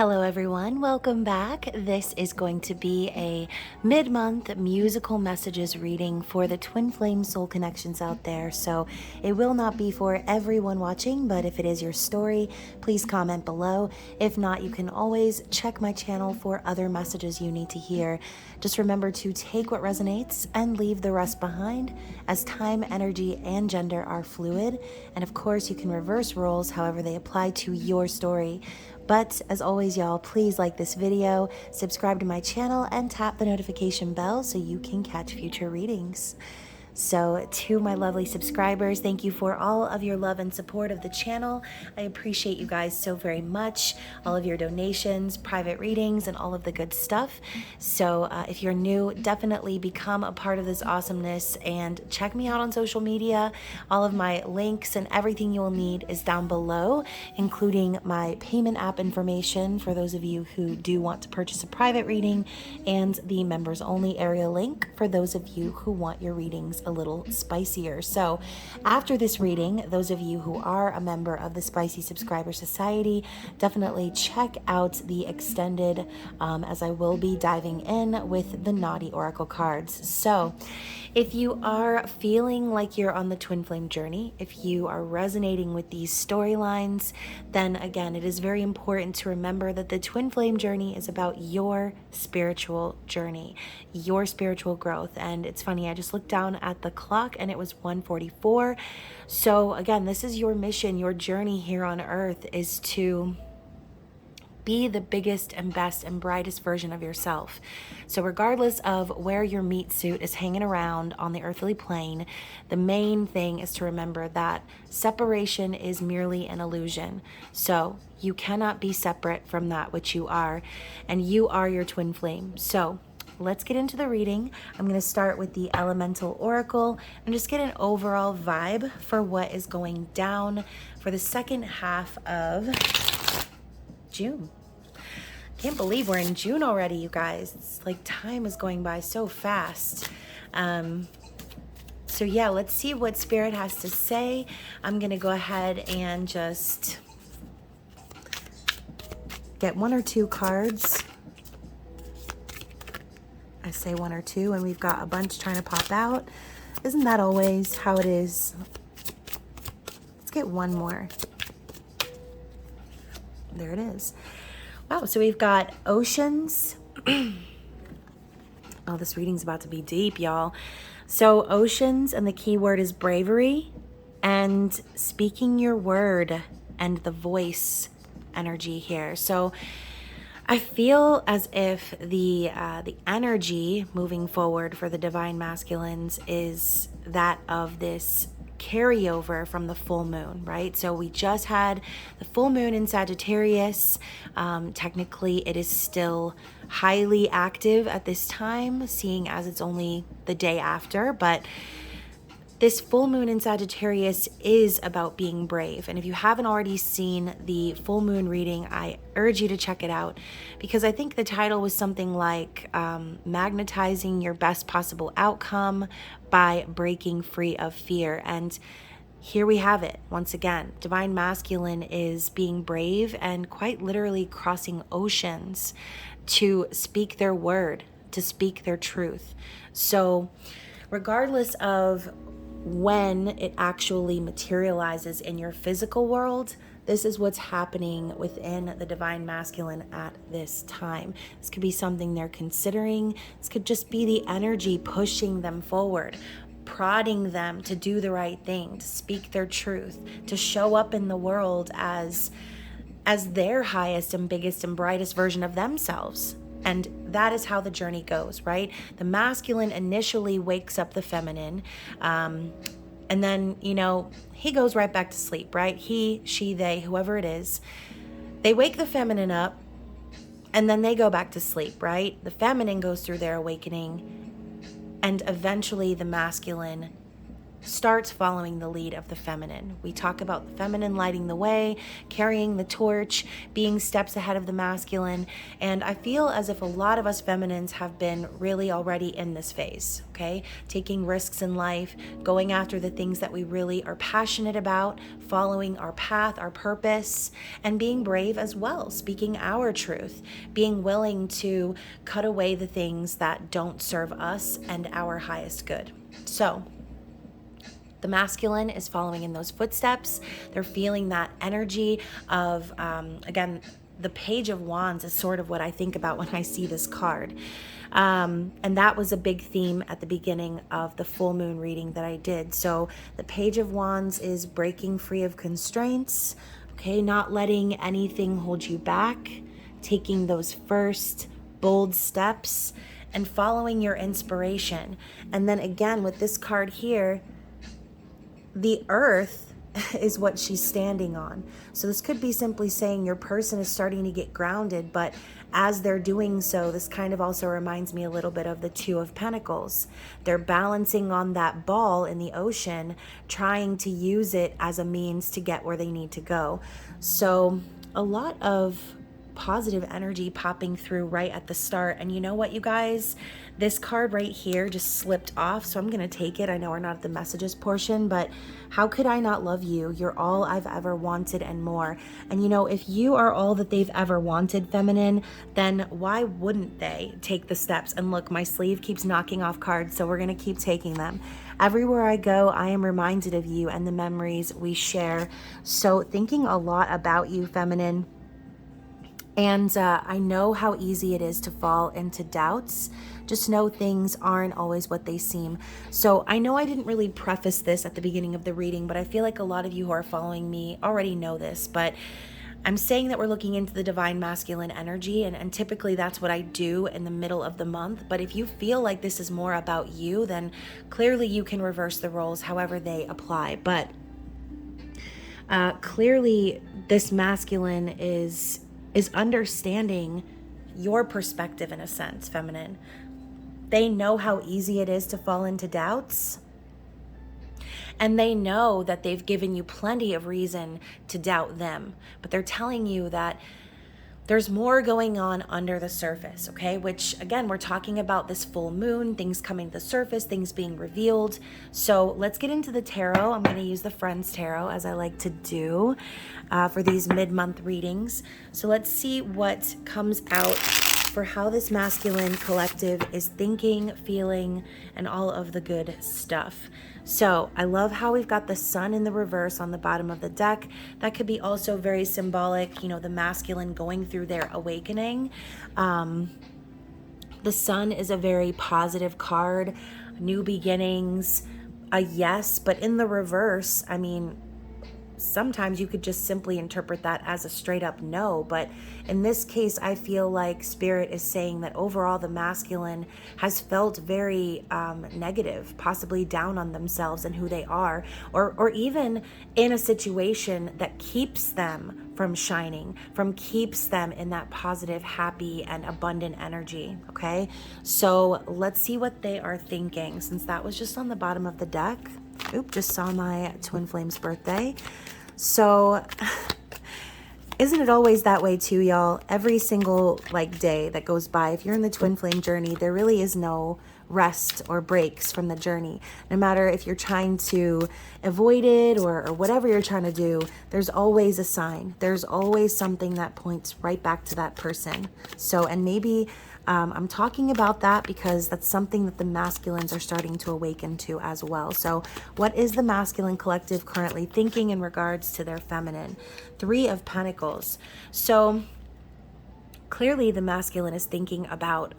Hello everyone, welcome back. This is going to be a mid-month musical messages reading for the twin flame soul connections out there. So it will not be for everyone watching, but if it is your story, please comment below. If not, you can always check my channel for other messages you need to hear. Just remember to take what resonates and leave the rest behind, as time, energy, and gender are fluid. And of course, you can reverse roles however they apply to your story. But as always, y'all, please like this video, subscribe to my channel, and tap the notification bell so you can catch future readings. So to my lovely subscribers, thank you for all of your love and support of the channel. I appreciate you guys so very much, all of your donations, private readings, and all of the good stuff. So if you're new, definitely become a part of this awesomeness and check me out on social media. All of my links and everything you will need is down below, including my payment app information for those of you who do want to purchase a private reading, and the members only area link for those of you who want your readings a little spicier. So after this reading, those of you who are a member of the Spicy Subscriber Society, definitely check out the extended, as I will be diving in with the Naughty Oracle cards. So if you are feeling like you're on the twin flame journey, if you are resonating with these storylines, then again, it is very important to remember that the twin flame journey is about your spiritual journey, your spiritual growth. And it's funny, I just looked down at the clock and it was 1:44. So again, this is your mission, your journey here on earth is to be the biggest and best and brightest version of yourself. So regardless of where your meat suit is hanging around on the earthly plane, the main thing is to remember that separation is merely an illusion. So you cannot be separate from that which you are, and you are your twin flame. So let's get into the reading. I'm going to start with the Elemental Oracle and just get an overall vibe for what is going down for the second half of June. Can't believe we're in June already, you guys. It's like time is going by so fast. So yeah, let's see what Spirit has to say. I'm gonna go ahead and just get one or two cards. I say one or two and we've got a bunch trying to pop out. Isn't that always how it is? Let's get one more. There it is. Wow, so we've got oceans. Oh, this reading's about to be deep, y'all. So oceans, and the key word is bravery and speaking your word and the voice energy here. So I feel as if the energy moving forward for the divine masculines is that of this carryover from the full moon, right? So we just had the full moon in Sagittarius. Technically, it is still highly active at this time, seeing as it's only the day after, but this full moon in Sagittarius is about being brave. And if you haven't already seen the full moon reading, I urge you to check it out, because I think the title was something like magnetizing your best possible outcome by breaking free of fear. And here we have it once again. Divine masculine is being brave and quite literally crossing oceans to speak their word, to speak their truth. So regardless of when it actually materializes in your physical world, this is what's happening within the divine masculine at this time. This could be something they're considering. This could just be the energy pushing them forward, prodding them to do the right thing, to speak their truth, to show up in the world as their highest and biggest and brightest version of themselves. And that is how the journey goes, right? The masculine initially wakes up the feminine, and then, he goes right back to sleep, right? He, she, they, whoever it is, they wake the feminine up, and then they go back to sleep, right? The feminine goes through their awakening, and eventually the masculine starts following the lead of the feminine. We talk about the feminine lighting the way, carrying the torch, being steps ahead of the masculine. And I feel as if a lot of us feminines have been really already in this phase, okay? Taking risks in life, going after the things that we really are passionate about, following our path, our purpose, and being brave as well, speaking our truth, being willing to cut away the things that don't serve us and our highest good. So, the masculine is following in those footsteps. They're feeling that energy of, again, the Page of Wands is sort of what I think about when I see this card. And that was a big theme at the beginning of the full moon reading that I did. So the Page of Wands is breaking free of constraints, okay, not letting anything hold you back, taking those first bold steps and following your inspiration. And then again, with this card here, the earth is what she's standing on. So this could be simply saying your person is starting to get grounded, but as they're doing so, this kind of also reminds me a little bit of the Two of Pentacles. They're balancing on that ball in the ocean, trying to use it as a means to get where they need to go. So a lot of positive energy popping through right at the start. And you know what, you guys? This card right here just slipped off, so I'm going to take it. I know we're not at the messages portion, but how could I not love you? You're all I've ever wanted and more. And you know, if you are all that they've ever wanted, feminine, then why wouldn't they take the steps? And look, my sleeve keeps knocking off cards, so we're going to keep taking them. Everywhere I go, I am reminded of you and the memories we share. So thinking a lot about you, feminine. And I know how easy it is to fall into doubts. Just know things aren't always what they seem. So I know I didn't really preface this at the beginning of the reading, but I feel like a lot of you who are following me already know this. But I'm saying that we're looking into the divine masculine energy, and typically that's what I do in the middle of the month. But if you feel like this is more about you, then clearly you can reverse the roles however they apply. But clearly this masculine is understanding your perspective in a sense, feminine. They know how easy it is to fall into doubts. And they know that they've given you plenty of reason to doubt them. But they're telling you that there's more going on under the surface, okay? Which, again, we're talking about this full moon, things coming to the surface, things being revealed. So let's get into the tarot. I'm going to use the Friends Tarot, as I like to do for these mid-month readings. So let's see what comes out for how this masculine collective is thinking, feeling, and all of the good stuff. So I love how we've got the sun in the reverse on the bottom of the deck. That could be also very symbolic, you know, the masculine going through their awakening. The sun is a very positive card, new beginnings, a yes, but in the reverse, I mean, sometimes you could just simply interpret that as a straight up no. But in this case, I feel like Spirit is saying that overall the masculine has felt very negative, possibly down on themselves and who they are, or even in a situation that keeps them from shining, keeps them in that positive, happy, and abundant energy, okay? So let's see what they are thinking, since that was just on the bottom of the deck. Oop, just saw my twin flame's birthday. So isn't it always that way too, y'all? Every single day that goes by, if you're in the twin flame journey, there really is no rest or breaks from the journey. No matter if you're trying to avoid it or whatever you're trying to do, there's always a sign. There's always something that points right back to that person. So, and maybe I'm talking about that because that's something that the masculines are starting to awaken to as well. So what is the masculine collective currently thinking in regards to their feminine? Three of Pentacles. So clearly the masculine is thinking about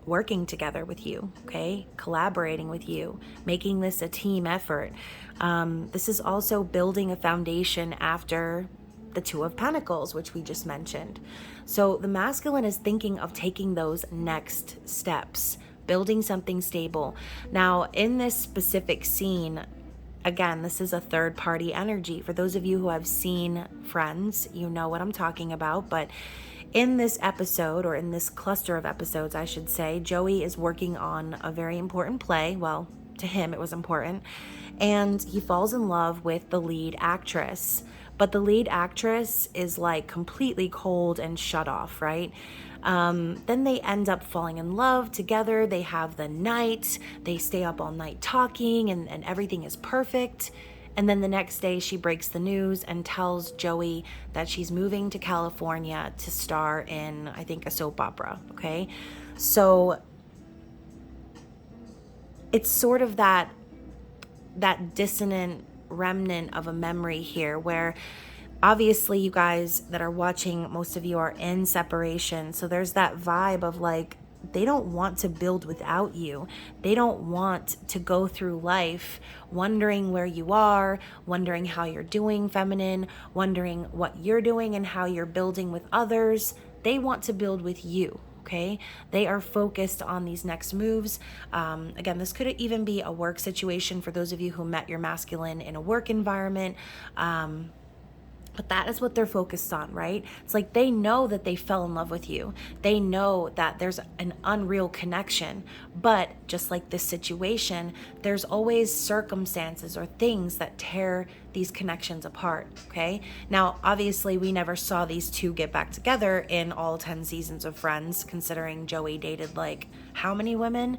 working together with you, okay? Collaborating with you, making this a team effort. This is also building a foundation after the Two of Pentacles, which we just mentioned. So the masculine is thinking of taking those next steps, building something stable. Now, in this specific scene, again, this is a third party energy. For those of you who have seen Friends, you know what I'm talking about. But in this episode, or in this cluster of episodes, I should say, Joey is working on a very important play. Well, to him, it was important. and he falls in love with the lead actress. But the lead actress is like completely cold and shut off, right? Then they end up falling in love together. They have the night, they stay up all night talking, and everything is perfect. And then the next day she breaks the news and tells Joey that she's moving to California to star in, I think, a soap opera, okay? So it's sort of that dissonant remnant of a memory here, where obviously you guys that are watching, most of you are in separation. So there's that vibe of like, they don't want to build without you. They don't want to go through life wondering where you are, wondering how you're doing, feminine, wondering what you're doing and how you're building with others. They want to build with you. Okay, they are focused on these next moves. Again, this could even be a work situation for those of you who met your masculine in a work environment. But that is what they're focused on, right? It's like they know that they fell in love with you. They know that there's an unreal connection. But just like this situation, there's always circumstances or things that tear these connections apart, okay? Now, obviously, we never saw these two get back together in all 10 seasons of Friends, considering Joey dated like how many women?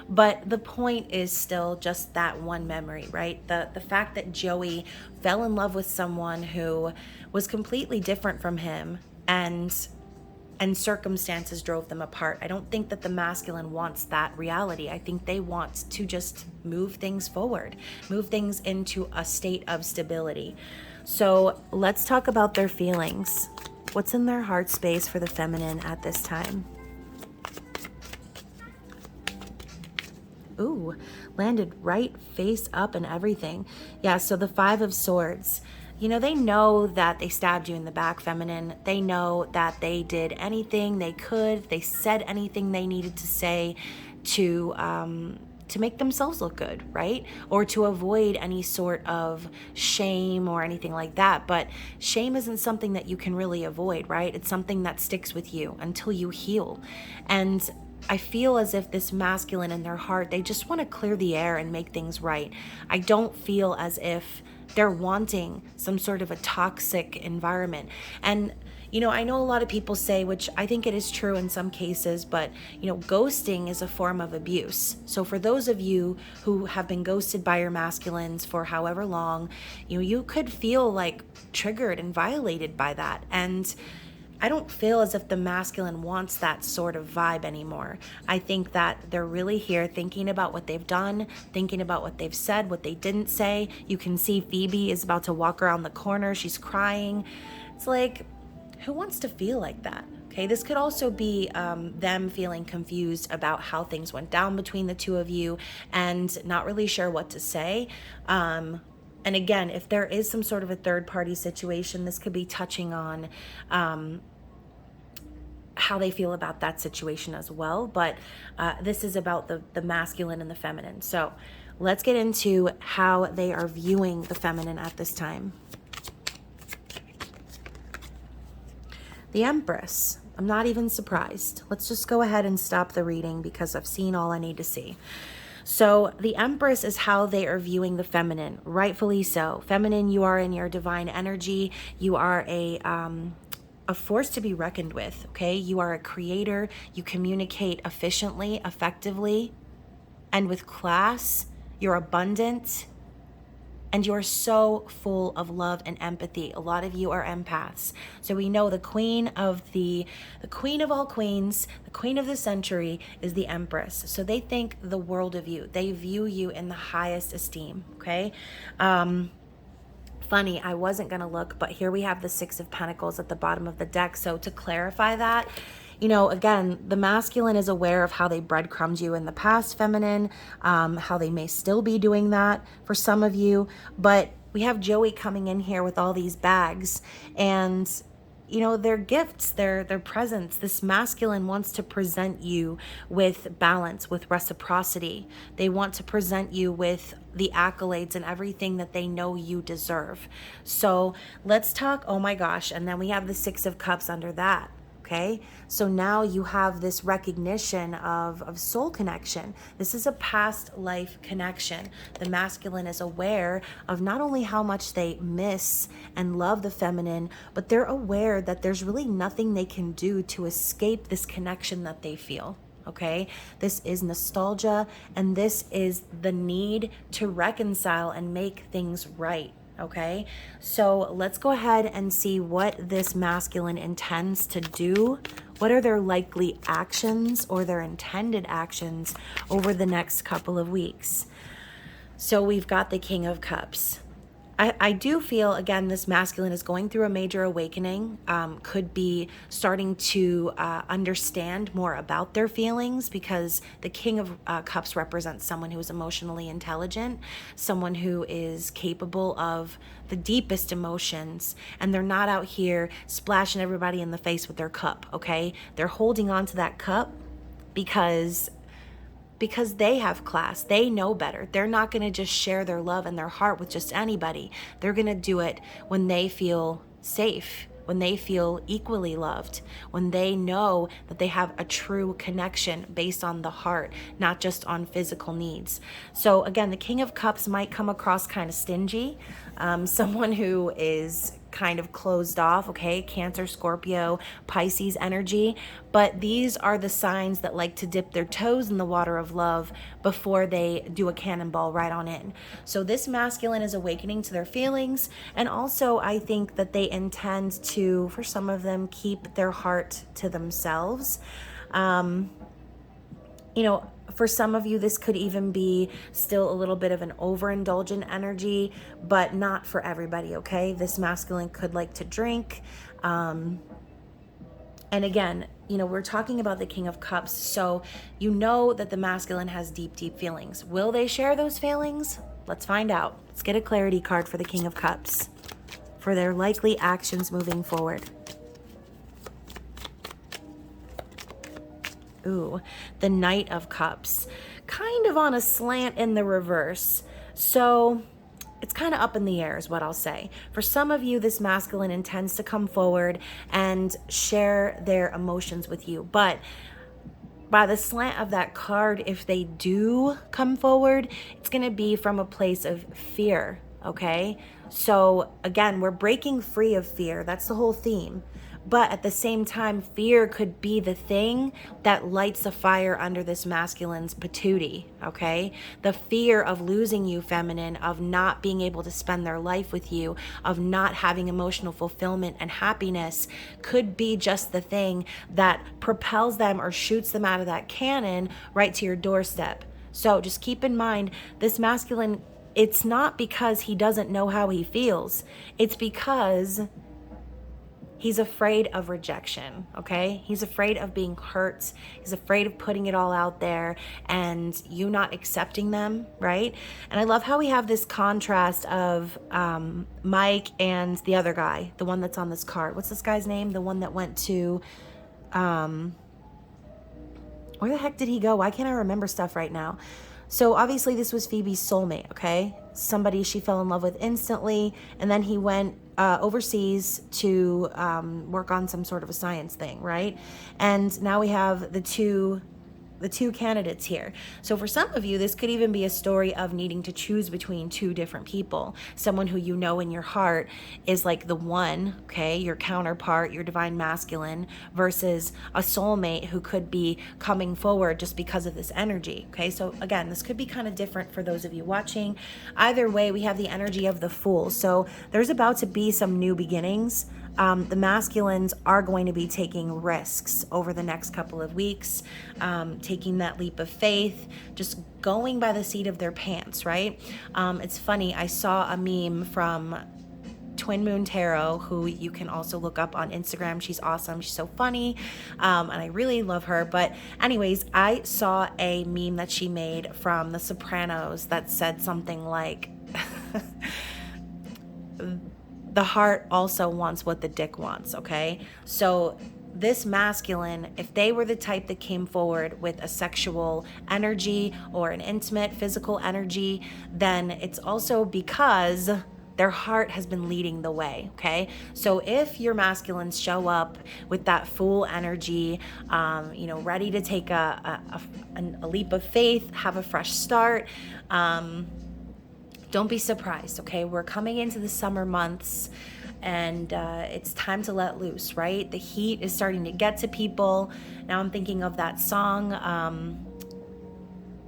But the point is still just that one memory, right? The fact that Joey fell in love with someone who was completely different from him, and circumstances drove them apart. I don't think that the masculine wants that reality. I think they want to just move things forward, move things into a state of stability. So let's talk about their feelings. What's in their heart space for the feminine at this time? Ooh, landed right face up and everything. Yeah, so the 5 of Swords. You know, they know that they stabbed you in the back, feminine. They know that they did anything they could. They said anything they needed to say to make themselves look good, right? Or to avoid any sort of shame or anything like that. But shame isn't something that you can really avoid, right? It's something that sticks with you until you heal. And I feel as if this masculine in their heart, they just want to clear the air and make things right. I don't feel as if they're wanting some sort of a toxic environment. And, you know, I know a lot of people say, which I think it is true in some cases, but, you know, ghosting is a form of abuse. So for those of you who have been ghosted by your masculines for however long, you know, you could feel like triggered and violated by that. And I don't feel as if the masculine wants that sort of vibe anymore. I think that they're really here thinking about what they've done, thinking about what they've said, what they didn't say. You can see Phoebe is about to walk around the corner. She's crying. It's like, who wants to feel like that? Okay, this could also be them feeling confused about how things went down between the two of you and not really sure what to say. And again, if there is some sort of a third-party situation, this could be touching on how they feel about that situation as well. But this is about the masculine and the feminine. So let's get into how they are viewing the feminine at this time. The Empress. I'm not even surprised. Let's just go ahead and stop the reading because I've seen all I need to see. So the Empress is how they are viewing the feminine, rightfully so. Feminine, you are in your divine energy. You are a force to be reckoned with, okay? You are a creator. You communicate efficiently, effectively, and with class. You're abundant. And you're so full of love and empathy. A lot of you are empaths. So we know the queen of all queens, the queen of the century is the Empress. So they think the world of you. They view you in the highest esteem, okay? Funny, I wasn't gonna look, but here we have the 6 of Pentacles at the bottom of the deck. So to clarify that, you know, again, the masculine is aware of how they breadcrumbed you in the past, feminine, how they may still be doing that for some of you. But we have Joey coming in here with all these bags and, you know, their gifts, their presents. This masculine wants to present you with balance, with reciprocity. They want to present you with the accolades and everything that they know you deserve. So let's talk, oh my gosh, and then we have the 6 of Cups under that. Okay, so now you have this recognition of soul connection. This is a past life connection. The masculine is aware of not only how much they miss and love the feminine, but they're aware that there's really nothing they can do to escape this connection that they feel. Okay, this is nostalgia, and this is the need to reconcile and make things right. Okay, so let's go ahead and see what this masculine intends to do. What are their likely actions or their intended actions over the next couple of weeks? So we've got the King of Cups. I do feel, again, this masculine is going through a major awakening, could be starting to understand more about their feelings, because the King of Cups represents someone who is emotionally intelligent, someone who is capable of the deepest emotions, and they're not out here splashing everybody in the face with their cup, okay? They're holding on to that cup because they have class. They know better. They're not going to just share their love and their heart with just anybody. They're going to do it when they feel safe, when they feel equally loved, when they know that they have a true connection based on the heart, not just on physical needs. So again, the King of Cups might come across kind of stingy, someone who is kind of closed off, okay? Cancer, Scorpio, Pisces energy. But these are the signs that like to dip their toes in the water of love before they do a cannonball right on in. So this masculine is awakening to their feelings. And also I think that they intend to, for some of them, keep their heart to themselves. For some of you, this could even be still a little bit of an overindulgent energy, but not for everybody, okay? This masculine could like to drink. And again, we're talking about the King of Cups, so you know that the masculine has deep, deep feelings. Will they share those feelings? Let's find out. Let's get a clarity card for the King of Cups for their likely actions moving forward. Ooh, the Knight of Cups, kind of on a slant in the reverse. So it's kind of up in the air is what I'll say. For some of you, this masculine intends to come forward and share their emotions with you. But by the slant of that card, if they do come forward, it's going to be from a place of fear, okay? So again, we're breaking free of fear. That's the whole theme. But at the same time, fear could be the thing that lights the fire under this masculine's patootie, okay? The fear of losing you, feminine, of not being able to spend their life with you, of not having emotional fulfillment and happiness could be just the thing that propels them or shoots them out of that cannon right to your doorstep. So just keep in mind, this masculine, it's not because he doesn't know how he feels. It's because he's afraid of rejection, okay? He's afraid of being hurt. He's afraid of putting it all out there and you not accepting them, right? And I love how we have this contrast of Mike and the other guy, the one that's on this card. What's this guy's name? The one that went to, where the heck did he go? Why can't I remember stuff right now? So obviously this was Phoebe's soulmate, okay? Somebody she fell in love with instantly, and then he went overseas to work on some sort of a science thing, right? And now we have the two candidates here. So for some of you, this could even be a story of needing to choose between two different people. Someone who you know in your heart is like the one, okay, your counterpart, your divine masculine, versus a soulmate who could be coming forward just because of this energy, okay? So again, this could be kind of different for those of you watching. Either way, we have the energy of the Fool. So there's about to be some new beginnings. The masculines are going to be taking risks over the next couple of weeks, taking that leap of faith, just going by the seat of their pants, right? It's funny, I saw a meme from Twin Moon Tarot, who you can also look up on Instagram. She's awesome. She's so funny, and I really love her. But anyways, I saw a meme that she made from The Sopranos that said something like... the heart also wants what the dick wants, okay? So this masculine, if they were the type that came forward with a sexual energy or an intimate physical energy, then it's also because Their heart has been leading the way, okay? So if your masculines show up with that Fool energy, ready to take a leap of faith, have a fresh start, don't be surprised, okay? We're coming into the summer months, and it's time to let loose, right? The heat is starting to get to people. Now I'm thinking of that song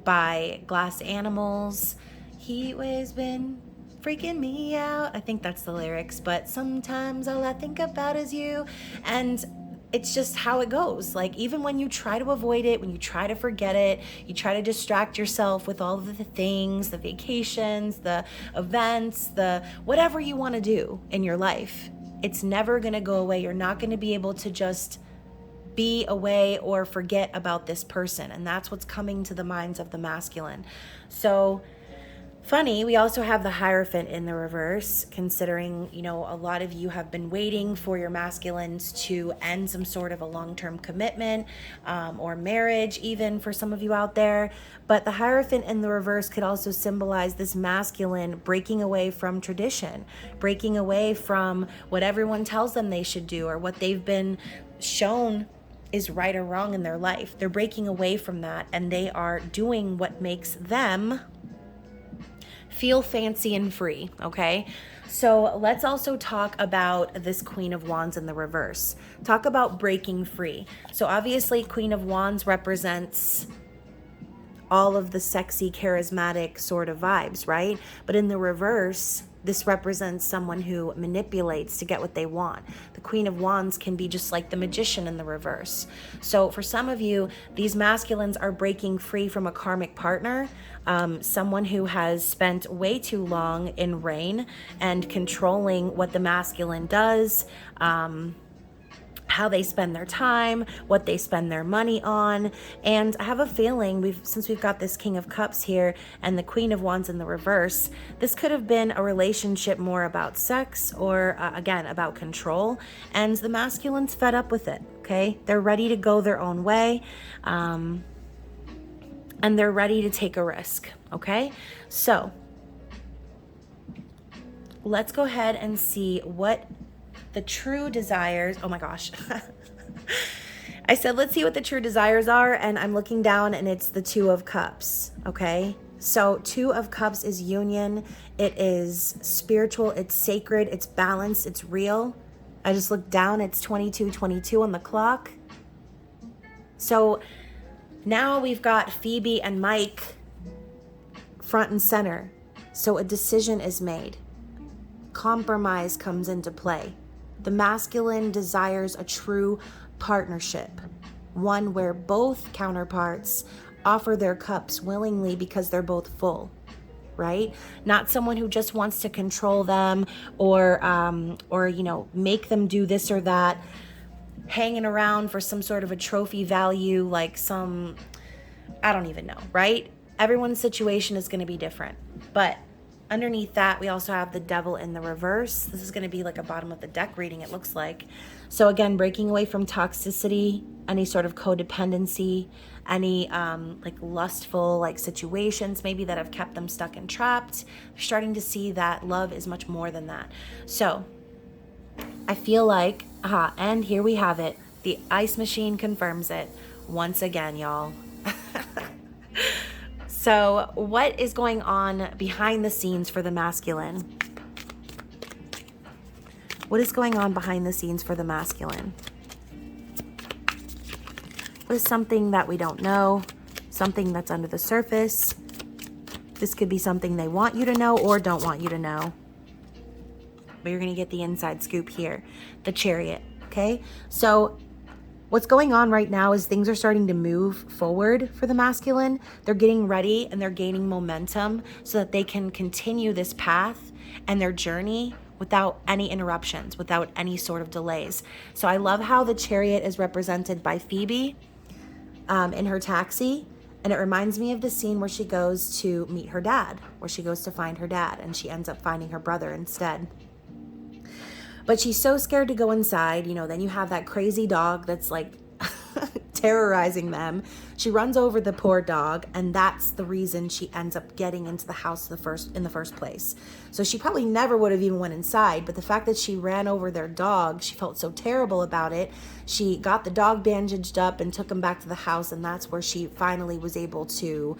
by Glass Animals, Heat Waves Been Freaking Me Out. I think that's the lyrics, but sometimes all I think about is you. And it's just how it goes. Like, even when you try to avoid it, when you try to forget it, you try to distract yourself with all of the things, the vacations, the events, the whatever you want to do in your life, it's never going to go away. You're not going to be able to just be away or forget about this person. And that's what's coming to the minds of the masculine. So funny, we also have the Hierophant in the reverse, considering, a lot of you have been waiting for your masculines to end some sort of a long-term commitment, or marriage, even for some of you out there. But the Hierophant in the reverse could also symbolize this masculine breaking away from tradition, breaking away from what everyone tells them they should do or what they've been shown is right or wrong in their life. They're breaking away from that, and they are doing what makes them feel fancy and free, okay? So let's also talk about this Queen of Wands in the reverse. Talk about breaking free. So obviously Queen of Wands represents all of the sexy, charismatic sort of vibes, right? But in the reverse, this represents someone who manipulates to get what they want. The Queen of Wands can be just like the Magician in the reverse. So for some of you, these masculines are breaking free from a karmic partner, someone who has spent way too long in reign and controlling what the masculine does, how they spend their time, what they spend their money on. And I have a feeling since we've got this King of Cups here and the Queen of Wands in the reverse, this could have been a relationship more about sex or again, about control. And the masculine's fed up with it, okay? They're ready to go their own way. And they're ready to take a risk, okay? So let's go ahead and see what the true desires, oh my gosh. I said, let's see what the true desires are. And I'm looking down and it's the Two of Cups. Okay. So Two of Cups is union. It is spiritual. It's sacred. It's balanced. It's real. I just looked down. It's 22:22 on the clock. So now we've got Phoebe and Mike front and center. So a decision is made. Compromise comes into play. The masculine desires a true partnership, one where both counterparts offer their cups willingly because they're both full, right? Not someone who just wants to control them or make them do this or that, hanging around for some sort of a trophy value, like I don't even know, right? Everyone's situation is going to be different, but underneath that, we also have the Devil in the reverse. This is going to be like a bottom of the deck reading, it looks like. So again, breaking away from toxicity, any sort of codependency, any lustful situations maybe that have kept them stuck and trapped. They're starting to see that love is much more than that. So I feel like, and here we have it. The ice machine confirms it once again, y'all. So what is going on behind the scenes for the masculine? What is going on behind the scenes for the masculine? What is something that we don't know? Something that's under the surface? This could be something they want you to know or don't want you to know. But you're going to get the inside scoop here. The Chariot, okay? So what's going on right now is things are starting to move forward for the masculine. They're getting ready and they're gaining momentum so that they can continue this path and their journey without any interruptions, without any sort of delays. So I love how the Chariot is represented by Phoebe in her taxi. And it reminds me of the scene where she goes to meet her dad, where she goes to find her dad and she ends up finding her brother instead. But she's so scared to go inside, then you have that crazy dog that's terrorizing them. She runs over the poor dog, and that's the reason she ends up getting into the house in the first place. So she probably never would have even went inside, but the fact that she ran over their dog, she felt so terrible about it. She got the dog bandaged up and took him back to the house, and that's where she finally was able to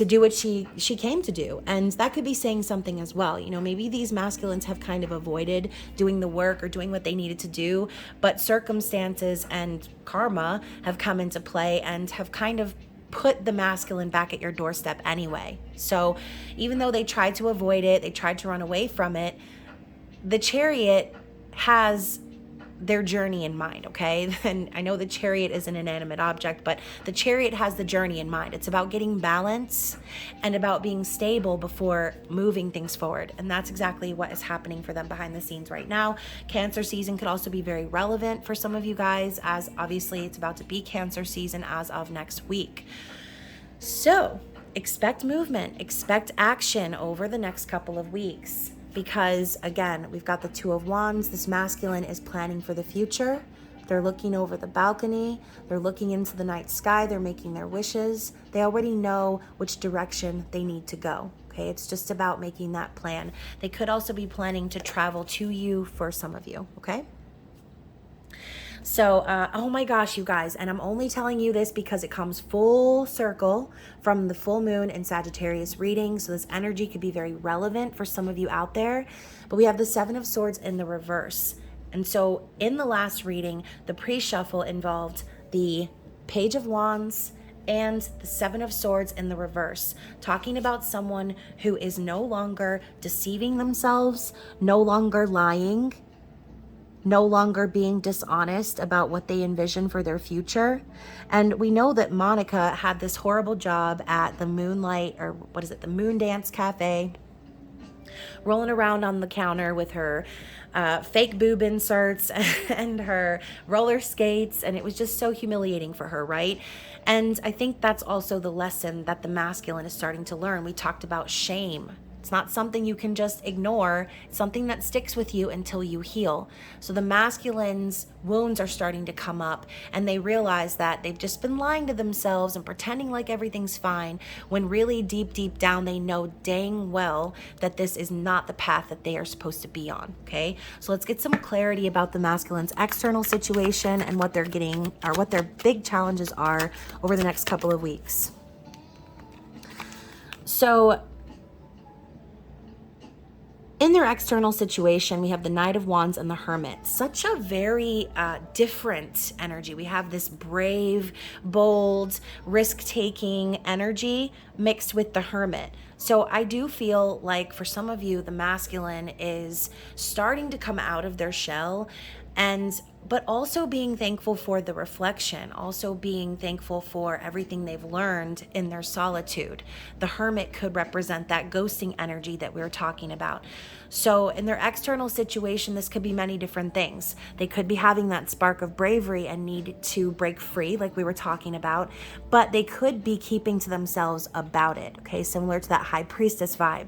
do what she came to do. And that could be saying something as well. You know, maybe these masculines have kind of avoided doing the work or doing what they needed to do, but circumstances and karma have come into play and have kind of put the masculine back at your doorstep anyway. So even though they tried to avoid it, they tried to run away from it, the Chariot has their journey in mind, okay? And I know the Chariot is an inanimate object, but the Chariot has the journey in mind. It's about getting balance and about being stable before moving things forward. And that's exactly what is happening for them behind the scenes right now. Cancer season could also be very relevant for some of you guys, as obviously it's about to be Cancer season as of next week. So expect movement, expect action over the next couple of weeks. Because again, we've got the Two of Wands. This masculine is planning for the future. They're looking over the balcony. They're looking into the night sky. They're making their wishes. They already know which direction they need to go. Okay, it's just about making that plan. They could also be planning to travel to you for some of you, okay? So, oh my gosh, you guys, and I'm only telling you this because it comes full circle from the full moon in Sagittarius reading. So this energy could be very relevant for some of you out there. But we have the Seven of Swords in the reverse. And so in the last reading, the pre-shuffle involved the Page of Wands and the Seven of Swords in the reverse, talking about someone who is no longer deceiving themselves, no longer lying, no longer being dishonest about what they envision for their future. And we know that Monica had this horrible job at the Moonlight, or what is it, the Moon Dance Cafe, rolling around on the counter with her fake boob inserts and her roller skates, and it was just so humiliating for her, right? And I think that's also the lesson that the masculine is starting to learn. We talked about shame. It's not something you can just ignore. It's something that sticks with you until you heal. So the masculine's wounds are starting to come up, and they realize that they've just been lying to themselves and pretending like everything's fine, when really deep down they know dang well that this is not the path that they are supposed to be on, okay? So let's get some clarity about the masculine's external situation and what they're getting, or what their big challenges are over the next couple of weeks. So in their external situation, we have the Knight of Wands and the Hermit. Such a very different energy. We have this brave, bold, risk-taking energy mixed with the Hermit. So I do feel like for some of you, the masculine is starting to come out of their shell, but also being thankful for the reflection, also being thankful for everything they've learned in their solitude. The Hermit could represent that ghosting energy that we were talking about. So in their external situation, this could be many different things. They could be having that spark of bravery and need to break free, like we were talking about, but they could be keeping to themselves about it, okay? Similar to that High Priestess vibe.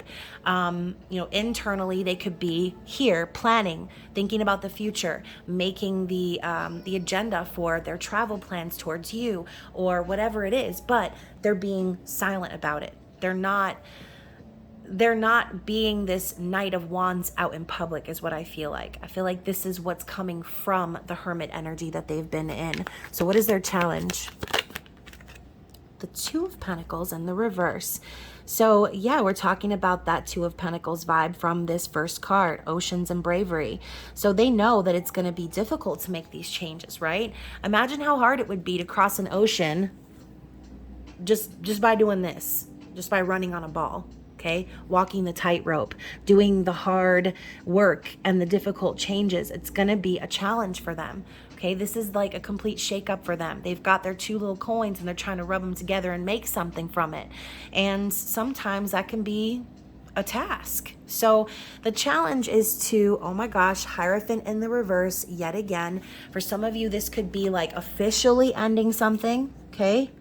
Internally, they could be here planning, thinking about the future, making the agenda for their travel plans towards you, or whatever it is, but they're being silent about it. They're not being this Knight of Wands out in public, is what I feel like. I feel like this is what's coming from the Hermit energy that they've been in. So what is their challenge? The Two of Pentacles in the reverse. So yeah, we're talking about that Two of Pentacles vibe from this first card, Oceans and Bravery. So they know that it's going to be difficult to make these changes, right? Imagine how hard it would be to cross an ocean just by doing this, just by running on a ball. Okay, walking the tightrope, doing the hard work and the difficult changes. It's going to be a challenge for them. Okay, this is like a complete shakeup for them. They've got their two little coins and they're trying to rub them together and make something from it. And sometimes that can be a task. So the challenge is to, oh my gosh, Hierophant in the reverse yet again. For some of you, this could be like officially ending something, okay?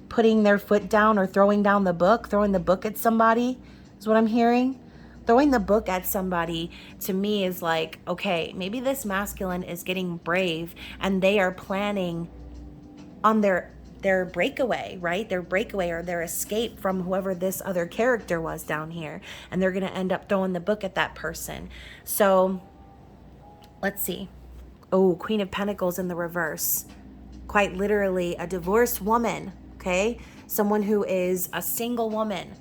Putting their foot down or throwing down the book, throwing the book at somebody is what I'm hearing. Throwing the book at somebody to me is like, okay, maybe this masculine is getting brave and they are planning on their breakaway, right? Their breakaway or their escape from whoever this other character was down here. And they're going to end up throwing the book at that person. So let's see. Oh, Queen of Pentacles in the reverse. Quite literally a divorced woman, okay? Someone who is a single woman.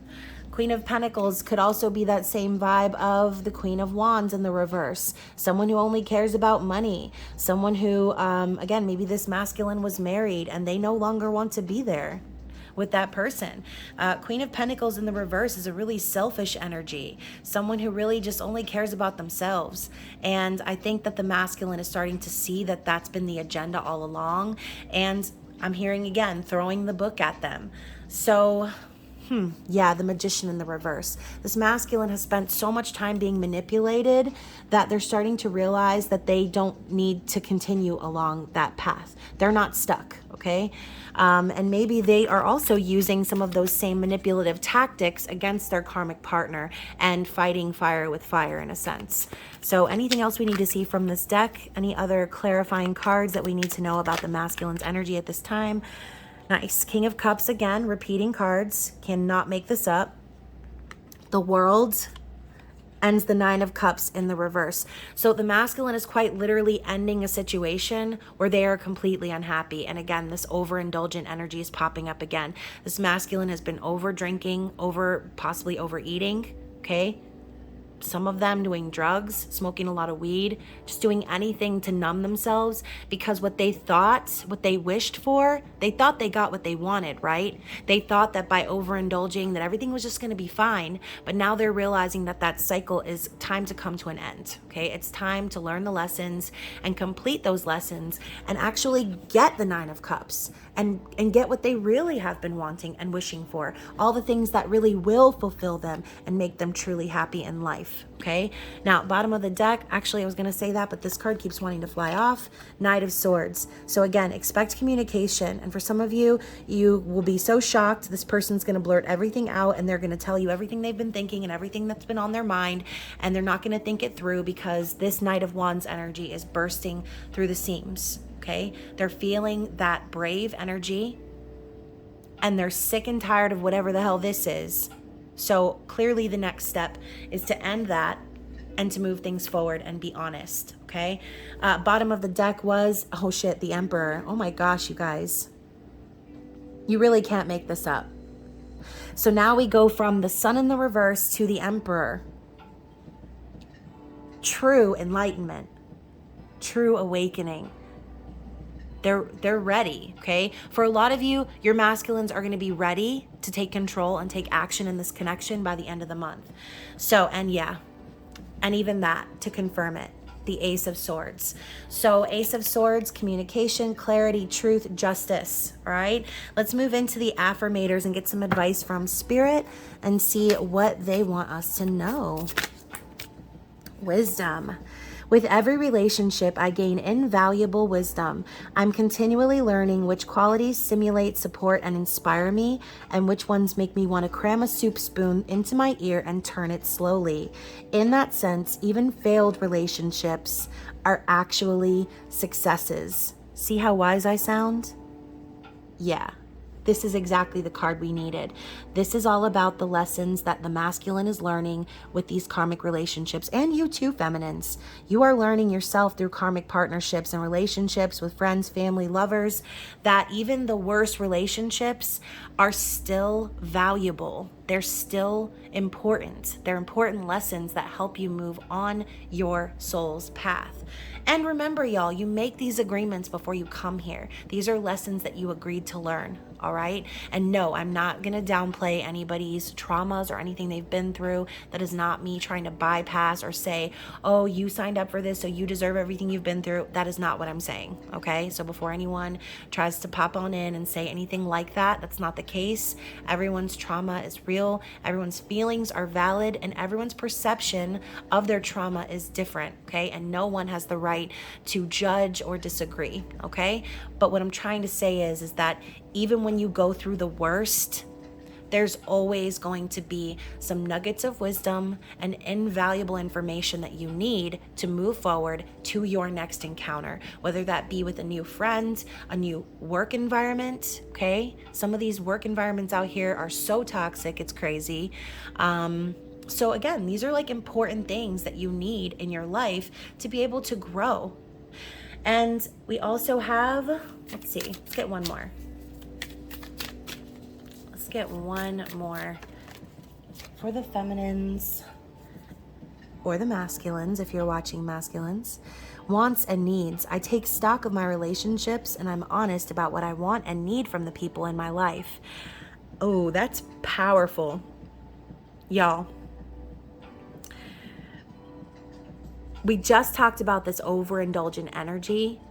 Queen of Pentacles could also be that same vibe of the Queen of Wands in the reverse. Someone who only cares about money. Someone who, again, maybe this masculine was married and they no longer want to be there with that person. Queen of Pentacles in the reverse is a really selfish energy. Someone who really just only cares about themselves. And I think that the masculine is starting to see that that's been the agenda all along. And I'm hearing again, throwing the book at them. So yeah, the Magician in the reverse. This masculine has spent so much time being manipulated that they're starting to realize that they don't need to continue along that path. They're not stuck, okay? And maybe they are also using some of those same manipulative tactics against their karmic partner and fighting fire with fire in a sense. So anything else we need to see from this deck? Any other clarifying cards that we need to know about the masculine's energy at this time? Nice. King of Cups again, repeating cards. Cannot make this up. The World ends the Nine of Cups in the reverse. So the masculine is quite literally ending a situation where they are completely unhappy. And again, this overindulgent energy is popping up again. This masculine has been over drinking, possibly overeating, okay? Some of them doing drugs, smoking a lot of weed, just doing anything to numb themselves, because what they thought, what they wished for, they thought they got what they wanted, right? They thought that by overindulging that everything was just going to be fine, but now they're realizing that that cycle is time to come to an end, okay? It's time to learn the lessons and complete those lessons and actually get the Nine of Cups and get what they really have been wanting and wishing for, all the things that really will fulfill them and make them truly happy in life. Okay, now bottom of the deck, actually I was going to say that, but this card keeps wanting to fly off. Knight of Swords. So again, expect communication. And for some of you, you will be so shocked. This person's going to blurt everything out and they're going to tell you everything they've been thinking and everything that's been on their mind. And they're not going to think it through because this Knight of Wands energy is bursting through the seams. Okay, they're feeling that brave energy and they're sick and tired of whatever the hell this is. So clearly the next step is to end that and to move things forward and be honest, okay? Bottom of the deck was, oh shit, the Emperor. Oh my gosh, you guys. You really can't make this up. So now we go from the Sun in the reverse to the Emperor. True enlightenment, true awakening. They're ready, okay? For a lot of you, your masculines are going to be ready to take control and take action in this connection by the end of the month. So, and yeah, and even that, to confirm it, the Ace of Swords. So Ace of Swords, communication, clarity, truth, justice, all right? Let's move into the affirmators and get some advice from Spirit and see what they want us to know. Wisdom. With every relationship, I gain invaluable wisdom. I'm continually learning which qualities stimulate, support, and inspire me, and which ones make me want to cram a soup spoon into my ear and turn it slowly. In that sense, even failed relationships are actually successes. See how wise I sound? Yeah. This is exactly the card we needed. This is all about the lessons that the masculine is learning with these karmic relationships. And you too, feminines. You are learning yourself through karmic partnerships and relationships with friends, family, lovers, that even the worst relationships are still valuable. They're still important. They're important lessons that help you move on your soul's path. And remember, y'all, you make these agreements before you come here. These are lessons that you agreed to learn, all right? And no, I'm not going to downplay anybody's traumas or anything they've been through. That is not me trying to bypass or say, oh, you signed up for this, so you deserve everything you've been through. That is not what I'm saying, okay? So before anyone tries to pop on in and say anything like that, that's not the case. Everyone's trauma is real. Everyone's feelings are valid, and everyone's perception of their trauma is different, okay? And no one has the right to judge or disagree, okay? But what I'm trying to say is that even when you go through the worst, there's always going to be some nuggets of wisdom and invaluable information that you need to move forward to your next encounter, whether that be with a new friend, a new work environment, okay? Some of these work environments out here are so toxic, it's crazy. So again, these are like important things that you need in your life to be able to grow. And we also have, let's see, let's get one more. Get one more for the feminines or the masculines if you're watching masculines. Wants and needs. I take stock of my relationships and I'm honest about what I want and need from the people in my life. Oh, that's powerful. Y'all, we just talked about this overindulgent energy,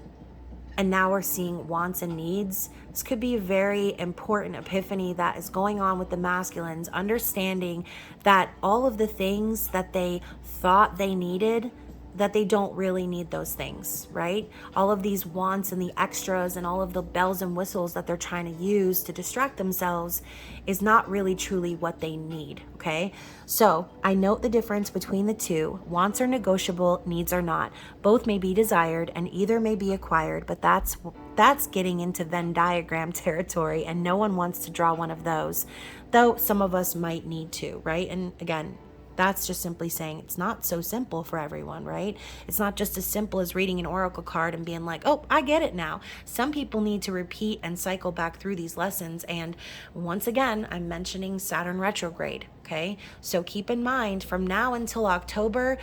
and now we're seeing wants and needs. This could be a very important epiphany that is going on with the masculines, understanding that all of the things that they thought they needed, that they don't really need those things, right? All of these wants and the extras and all of the bells and whistles that they're trying to use to distract themselves is not really truly what they need, okay? So I note the difference between the two. Wants are negotiable, needs are not. Both may be desired and either may be acquired, but that's getting into Venn diagram territory, and no one wants to draw one of those, though some of us might need to, right? And again, that's just simply saying it's not so simple for everyone, right? It's not just as simple as reading an oracle card and being like, oh, I get it now. Some people need to repeat and cycle back through these lessons. And once again, I'm mentioning Saturn retrograde. Okay, so keep in mind from now until October,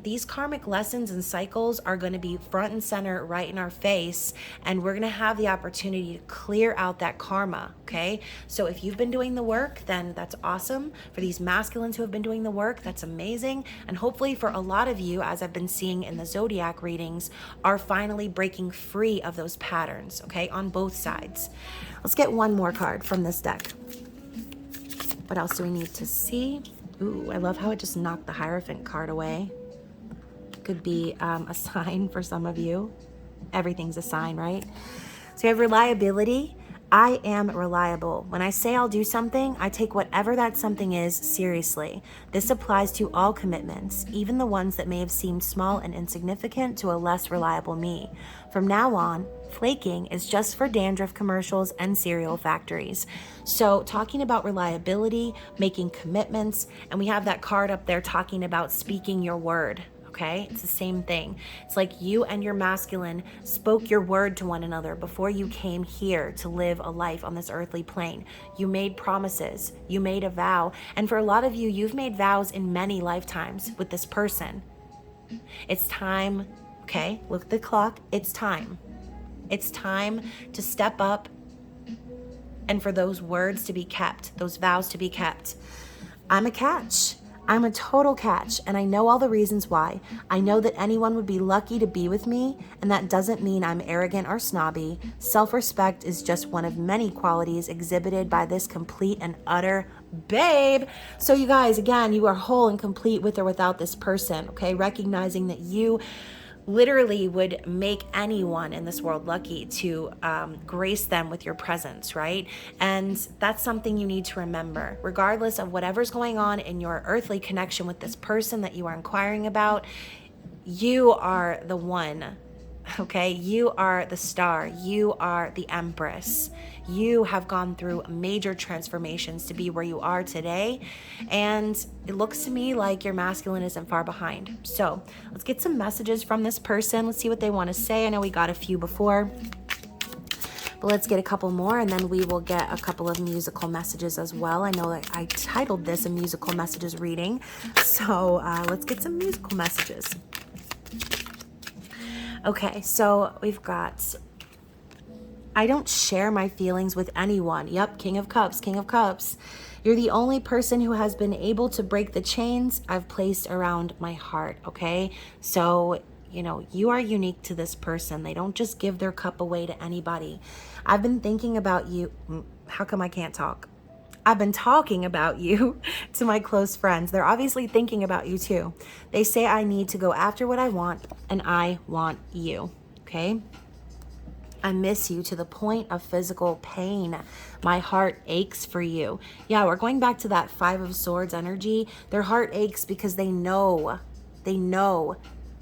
these karmic lessons and cycles are going to be front and center right in our face, and we're going to have the opportunity to clear out that karma. Okay, so if you've been doing the work, then that's awesome. For these masculines who have been doing the work, that's amazing. And hopefully for a lot of you, as I've been seeing in the zodiac readings, are finally breaking free of those patterns, okay, on both sides. Let's get one more card from this deck. What else do we need to see? Ooh, I love how it just knocked the Hierophant card away. Could be a sign for some of you. Everything's a sign, right? So you have reliability. I am reliable. When I say I'll do something, I take whatever that something is seriously. This applies to all commitments, even the ones that may have seemed small and insignificant to a less reliable me. From now on, flaking is just for dandruff commercials and cereal factories. So talking about reliability, making commitments, and we have that card up there talking about speaking your word. Okay, it's the same thing. It's like you and your masculine spoke your word to one another before you came here to live a life on this earthly plane. You made promises, you made a vow, and for a lot of you, you've made vows in many lifetimes with this person. It's time, okay, look at the clock, it's time. It's time to step up and for those words to be kept, those vows to be kept. I'm a catch. I'm a total catch, and I know all the reasons why. I know that anyone would be lucky to be with me, and that doesn't mean I'm arrogant or snobby. Self-respect is just one of many qualities exhibited by this complete and utter babe. So you guys, again, you are whole and complete with or without this person, okay? Recognizing that you literally would make anyone in this world lucky to grace them with your presence, right? And that's something you need to remember. Regardless of whatever's going on in your earthly connection with this person that you are inquiring about, you are the one, okay? You are the star. You are the empress. You have gone through major transformations to be where you are today. And it looks to me like your masculine isn't far behind. So let's get some messages from this person. Let's see what they want to say. I know we got a few before, but let's get a couple more, and then we will get a couple of musical messages as well. I know that I titled this a musical messages reading. So let's get some musical messages. Okay, so we've got, I don't share my feelings with anyone. Yep, King of Cups, King of Cups. You're the only person who has been able to break the chains I've placed around my heart, okay? So, you know, you are unique to this person. They don't just give their cup away to anybody. I've been thinking about you. How come I can't talk? I've been talking about you to my close friends. They're obviously thinking about you too. They say I need to go after what I want, and I want you, okay? I miss you to the point of physical pain. My heart aches for you. Yeah, we're going back to that Five of Swords energy. Their heart aches because they know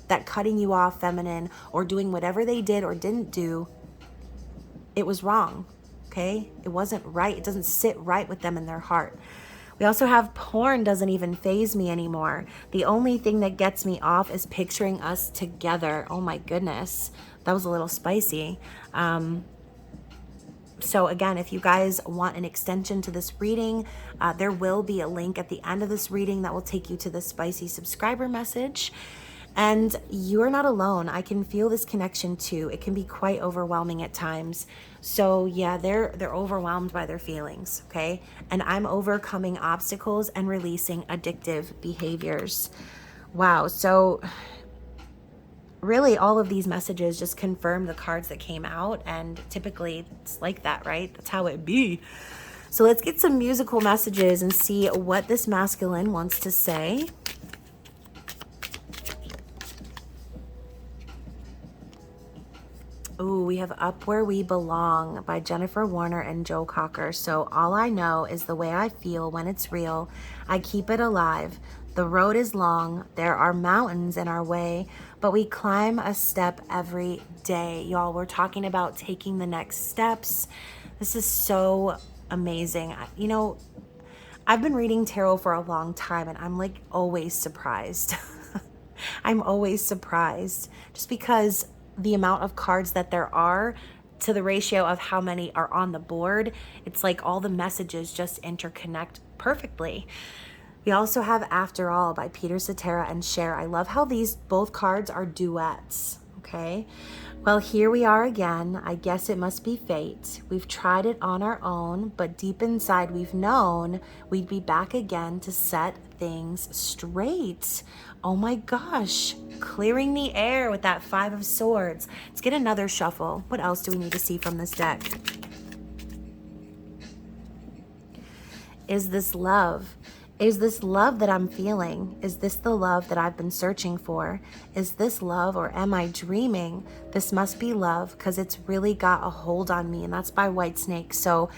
that cutting you off, feminine, or doing whatever they did or didn't do, it was wrong, okay? It wasn't right. It doesn't sit right with them in their heart. We also have porn doesn't even faze me anymore. The only thing that gets me off is picturing us together. Oh my goodness. That was a little spicy. So again, if you guys want an extension to this reading, there will be a link at the end of this reading that will take you to the spicy subscriber message. And you are not alone. I can feel this connection too. It can be quite overwhelming at times. So yeah, they're overwhelmed by their feelings, okay? And I'm overcoming obstacles and releasing addictive behaviors. Wow. So really all of these messages just confirm the cards that came out, and typically it's like that, right? That's how it be. So let's get some musical messages and see what this masculine wants to say. Ooh, we have Up Where We Belong by Jennifer Warner and Joe Cocker. So all I know is the way I feel when it's real. I keep it alive. The road is long. There are mountains in our way, but we climb a step every day. Y'all, we're talking about taking the next steps. This is so amazing. You know, I've been reading tarot for a long time, and I'm like always surprised. I'm always surprised just because the amount of cards that there are to the ratio of how many are on the board, it's like all the messages just interconnect perfectly. We also have After All by Peter Cetera and Cher. I love how these both cards are duets, okay? Well, here we are again. I guess it must be fate. We've tried it on our own, but deep inside we've known we'd be back again to set things straight. Oh my gosh, clearing the air with that Five of Swords. Let's get another shuffle. What else do we need to see from this deck? Is this love? Is this love that I'm feeling? Is this the love that I've been searching for? Is this love, or am I dreaming? This must be love because it's really got a hold on me, and that's by Whitesnake. So,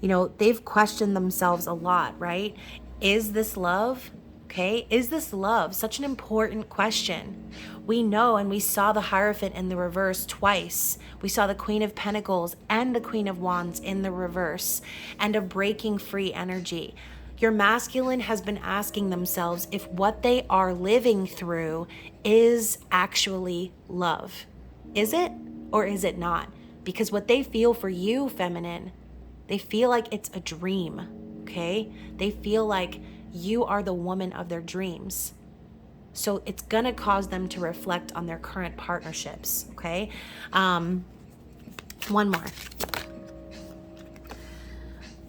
you know, they've questioned themselves a lot, right? Is this love? Okay, is this love? Such an important question. We know, and we saw the Hierophant in the reverse twice. We saw the Queen of Pentacles and the Queen of Wands in the reverse, and a breaking free energy. Your masculine has been asking themselves if what they are living through is actually love. Is it or is it not? Because what they feel for you, feminine, they feel like it's a dream, okay? They feel like you are the woman of their dreams. So it's gonna cause them to reflect on their current partnerships, okay? One more.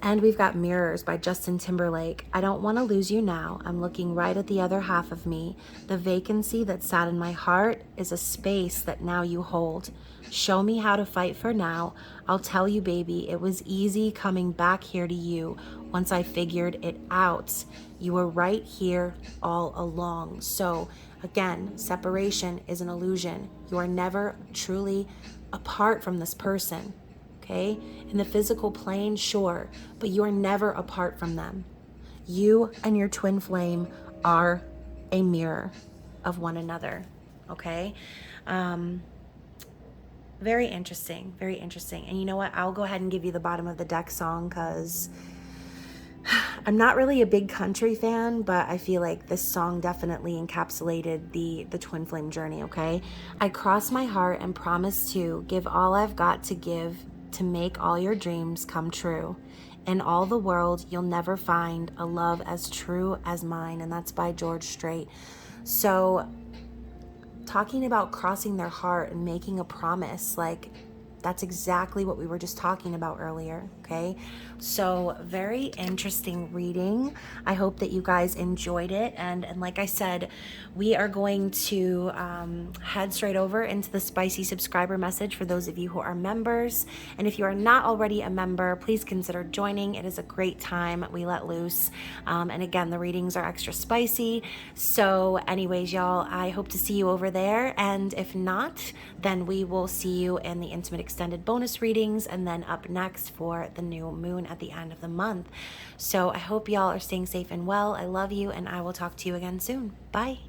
And we've got Mirrors by Justin Timberlake. I don't want to lose you now. I'm looking right at the other half of me. The vacancy that sat in my heart is a space that now you hold. Show me how to fight for now. I'll tell you, baby, it was easy coming back here to you once I figured it out. You were right here all along. So again, separation is an illusion. You are never truly apart from this person. Okay, in the physical plane, sure, but you are never apart from them. You and your twin flame are a mirror of one another, okay? Very interesting, very interesting. And you know what? I'll go ahead and give you the bottom of the deck song because I'm not really a big country fan, but I feel like this song definitely encapsulated the twin flame journey, okay? I cross my heart and promise to give all I've got to give to make all your dreams come true. In all the world, you'll never find a love as true as mine. And that's by George Strait. So talking about crossing their heart and making a promise, like that's exactly what we were just talking about earlier, okay? So very interesting reading. I hope that you guys enjoyed it. And like I said, we are going to head straight over into the spicy subscriber message for those of you who are members. And if you are not already a member, please consider joining. It is a great time. We let loose. And again, the readings are extra spicy. So anyways, y'all, I hope to see you over there. And if not, then we will see you in the intimate extended bonus readings, and then up next for the new moon at the end of the month. So I hope y'all are staying safe and well. I love you, and I will talk to you again soon. Bye.